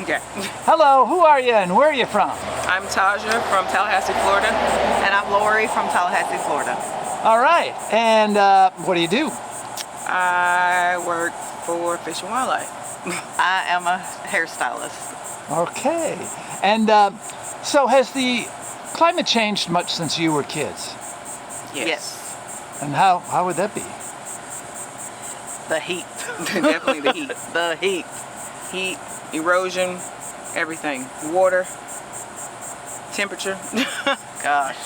Okay. Hello, who are you and where are you from? I'm Taija from Tallahassee, Florida. And I'm Lori from Tallahassee, Florida. All right, and what do you do? I work for Fish and Wildlife. I am a hairstylist. Okay, and so has the climate changed much since you were kids? Yes. And how would that be? The heat. Definitely the heat. The heat. Heat, erosion, everything. Water, temperature. Gosh.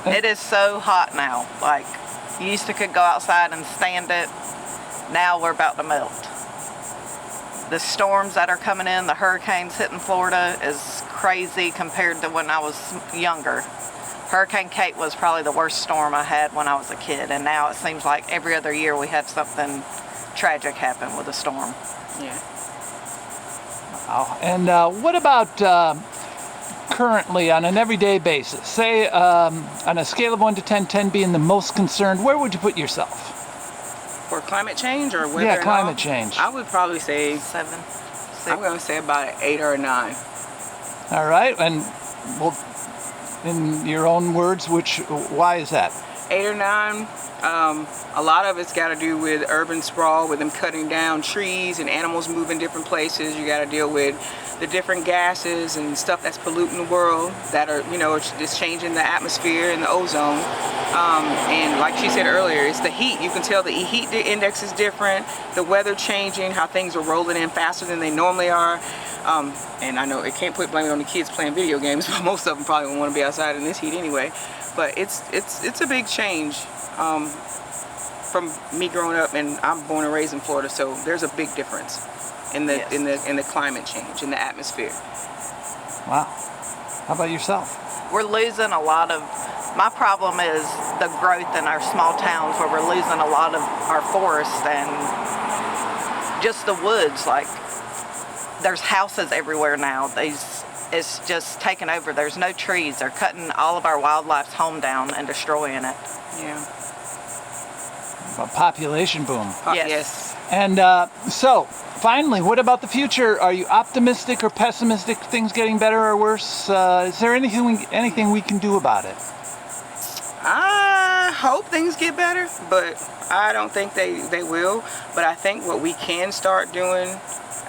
It is so hot now. Like, you used to could go outside and stand it. Now we're about to melt. The storms that are coming in, the hurricanes hitting Florida is crazy compared to when I was younger. Hurricane Kate was probably the worst storm I had when I was a kid, and now it seems like every other year we have something tragic happen with a storm. Yeah. Wow. And what about currently on an everyday basis? Say on a scale of 1 to 10, 10 being the most concerned, where would you put yourself? For climate change or weather? Yeah, and climate all? change. I would probably say 7, 6. I'm going to say about an 8 or a 9. All right, and well, in your own words, why is that? 8 or 9. A lot of it's got to do with urban sprawl, with them cutting down trees and animals moving different places. You got to deal with the different gases and stuff that's polluting the world that are, just changing the atmosphere and the ozone. And like she said earlier, it's the heat. You can tell the heat index is different, the weather changing, how things are rolling in faster than they normally are. And I know it can't put blame on the kids playing video games, but most of them probably won't want to be outside in this heat anyway. But it's a big change from me growing up, and I'm born and raised in Florida, so there's a big difference in the in the climate change, in the atmosphere. Wow. How about yourself? We're losing a lot of, my problem is the growth in our small towns where we're losing a lot of our forests and just the woods. Like, there's houses everywhere now. It's just taken over. There's no trees. They're cutting all of our wildlife's home down and destroying it. Yeah. A population boom. Yes. And so, finally, what about the future? Are you optimistic or pessimistic? Things getting better or worse? Is there anything we can do about it? I hope things get better, but I don't think they will. But I think what we can start doing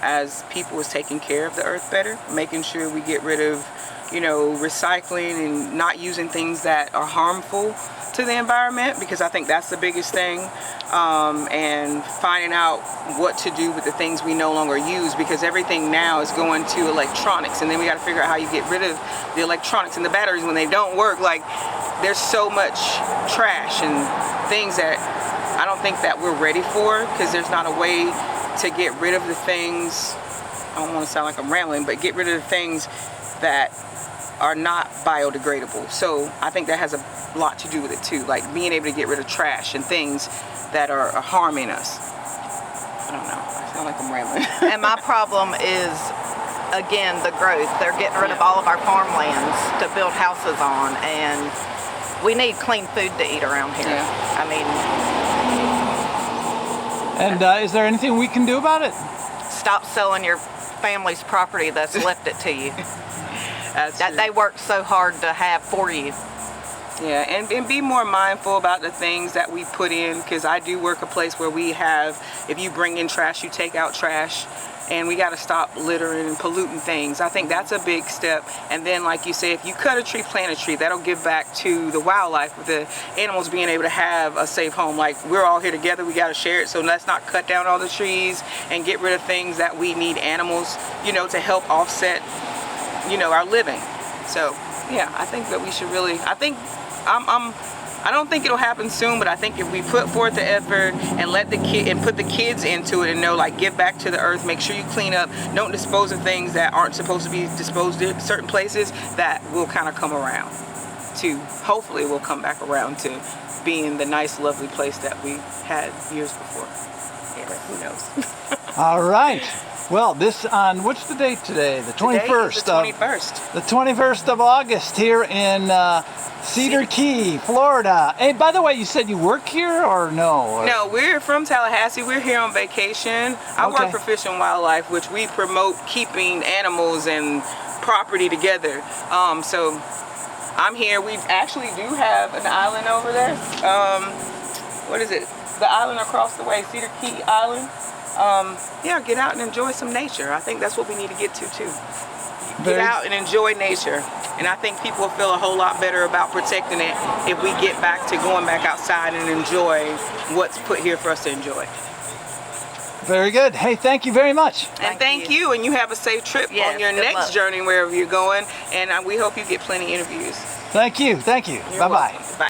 as people is taking care of the earth better, making sure we get rid of, recycling and not using things that are harmful to the environment, because I think that's the biggest thing, and finding out what to do with the things we no longer use, because everything now is going to electronics, and then we got to figure out how you get rid of the electronics and the batteries when they don't work. Like, there's so much trash and things that I don't think that we're ready for, because there's not a way to get rid of the things, I don't want to sound like I'm rambling, but get rid of the things that are not biodegradable. So I think that has a lot to do with it too, like being able to get rid of trash and things that are harming us. I don't know, I sound like I'm rambling. And my problem is, again, the growth. They're getting rid of all of our farmlands to build houses on, and we need clean food to eat around here. Yeah. I mean... And is there anything we can do about it? Stop selling your family's property that's left it to you. That true. they worked so hard to have for you. Yeah, and be more mindful about the things that we put in, because I do work a place where we have, if you bring in trash, you take out trash, and we got to stop littering and polluting things. I think that's a big step. And then, like you say, if you cut a tree, plant a tree. That'll give back to the wildlife, with the animals being able to have a safe home. Like, we're all here together, we got to share it. So let's not cut down all the trees and get rid of things that we need animals, to help offset, our living. So, yeah, I think that we should really, I don't think it'll happen soon, but I think if we put forth the effort and let put the kids into it and know, like, give back to the earth, make sure you clean up, don't dispose of things that aren't supposed to be disposed in certain places, that will kind of come around to, hopefully we'll come back around to being the nice, lovely place that we had years before. Yeah, but who knows? All right. Well, this on, what's the date today? The 21st. Today is the 21st. The 21st of August here in Cedar Key, Florida. Hey, by the way, you said you work here or no? No, we're from Tallahassee. We're here on vacation. I Okay. work for Fish and Wildlife, which we promote keeping animals and property together. So I'm here. We actually do have an island over there. What is it? The island across the way, Cedar Key Island. Yeah, get out and enjoy some nature. I think that's what we need to get to too. Get out and enjoy nature. And I think people will feel a whole lot better about protecting it if we get back to going back outside and enjoy what's put here for us to enjoy. Very good. Hey, thank you very much. And thank you, and you have a safe trip Yes, on your good next luck. journey wherever you're going. And we hope you get plenty of interviews. Thank you. Thank you. You're Bye-bye. welcome. Bye.